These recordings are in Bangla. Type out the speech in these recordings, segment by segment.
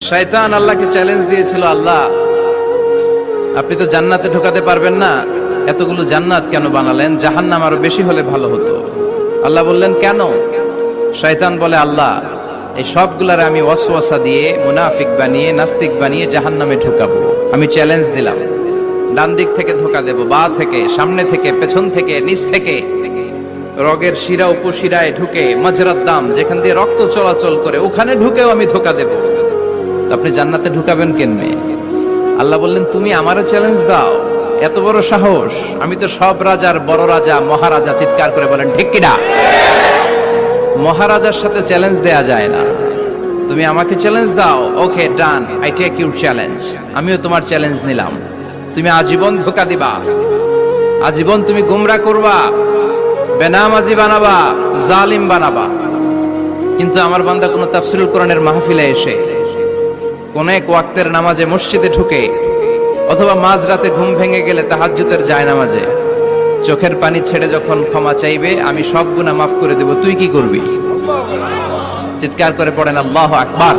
শয়তান আল্লাহকে চ্যালেঞ্জ দিয়েছিল, আল্লাহ আপনি তো জান্নাতে ঢোকাতে পারবেন না, এতগুলো জান্নাত কেন বানালেন? জাহান্নাম আরো বেশি হলে ভালো হতো। আল্লাহ বললেন কেন? শয়তান বলে, আল্লাহ এই সবগুলারে আমি ওয়াসওয়াসা দিয়ে মুনাফিক বানিয়ে নাস্তিক বানিয়ে জাহান্নামে ঢুকাবো। আমি চ্যালেঞ্জ দিলাম, ডান দিক থেকে ধোকা দেব, বা থেকে, সামনে থেকে, পেছন থেকে, নিচ থেকে, রগের শিরা উপশিরায় ঢুকে, মাজরাত দাম যেখান দিয়ে রক্ত চলাচল করে ওখানে ঢুকেও আমি ধোকা দেব। আপনি জান্নাতে ঢুকাবেন কেমনে? আল্লাহ বললেন, তুমি আমারও চ্যালেঞ্জ দাও, এত বড় সাহস? আমি তো সব রাজার বড় রাজা, মহারাজা। চিৎকার করে বলেন ঠিক কিনা? মহারাজার সাথে চ্যালেঞ্জ দেয়া যায় না। তুমি আমাকে চ্যালেঞ্জ দাও, ওকে ডান, আই টেক ইউর চ্যালেঞ্জ। আমিও তোমার চ্যালেঞ্জ নিলাম। তুমি আজীবন ধোকা দিবা, আজীবন তুমি গুমরাহ করবা, বেনামাজি বানাবা, জালিম বানাবা। কিন্তু আমার বান্দা কোন তাফসীরুল কোরআনের মাহফিলে এসে, কোন এক ওয়াক্তের নামাজে মসজিদে ঢুকে, অথবা মাঝরাতে ঘুম ভেঙে গেলে তাহাজ্জুদের জায়নামাজে চোখের পানি ছেড়ে যখন ক্ষমা চাইবে, আমি সব গুনাহ মাফ করে দেব। তুই কি করবি? চিৎকার করে পড়েন আল্লাহু আকবার।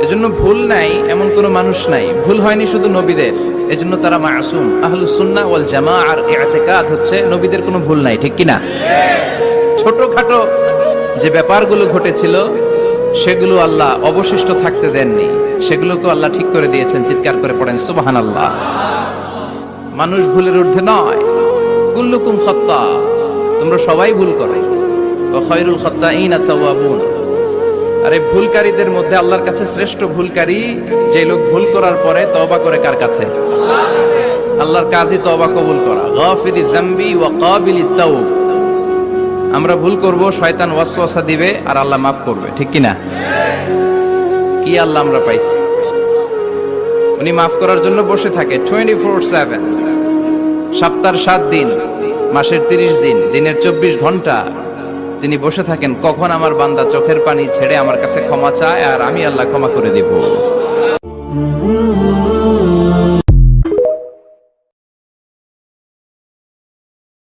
এজন্য ভুল নাই এমন কোন মানুষ নাই। ভুল হয়নি শুধু নবীদের, এজন্য তারা মাসুম। আহলুস সুন্নাহ ওয়াল জামাআর ইতিকাদ হচ্ছে নবীদের কোনো ভুল নাই, ঠিক কিনা? ছোটখাটো যে ব্যাপারগুলো ঘটেছিল সেগুলো আল্লাহ অবশিষ্ট থাকতে দেননি, সেগুলোকে আল্লাহ ঠিক করে দিয়েছেন। চিৎকার করে পড়েন সুবহানাল্লাহ। মানুষ ভুলের ঊর্ধ্বে নয়। কুল্লুকুম খাত্তা, তোমরা সবাই ভুল করো। ওয়া খায়রুল খাত্তাইনা তাওয়াবুন। আরে ভুলকারীদের মধ্যে আল্লাহর কাছে শ্রেষ্ঠ ভুলকারী যে লোক ভুল করার পরে তওবা করে। কার কাছে? আল্লাহর কাজই তওবা কবুল করা। গাফিরিয যামবি ওয়া কাবিলিত তাওব। আমরা ভুল করব, শয়তান ওয়াসওয়াসা দিবে, আর আল্লাহ মাফ করবে, ঠিক কিনা? কি আল্লাহ আমরা পাইছি? উনি মাফ করার জন্য বসে থাকে 24/7। সপ্তাহের 7 দিন, মাসের 30 দিন, দিনের 24 ঘন্টা তিনি বসে থাকেন, কখন আমার বান্দা চোখের পানি ছেড়ে আমার কাছে ক্ষমা চায় আর আমি আল্লাহ ক্ষমা করে দিব।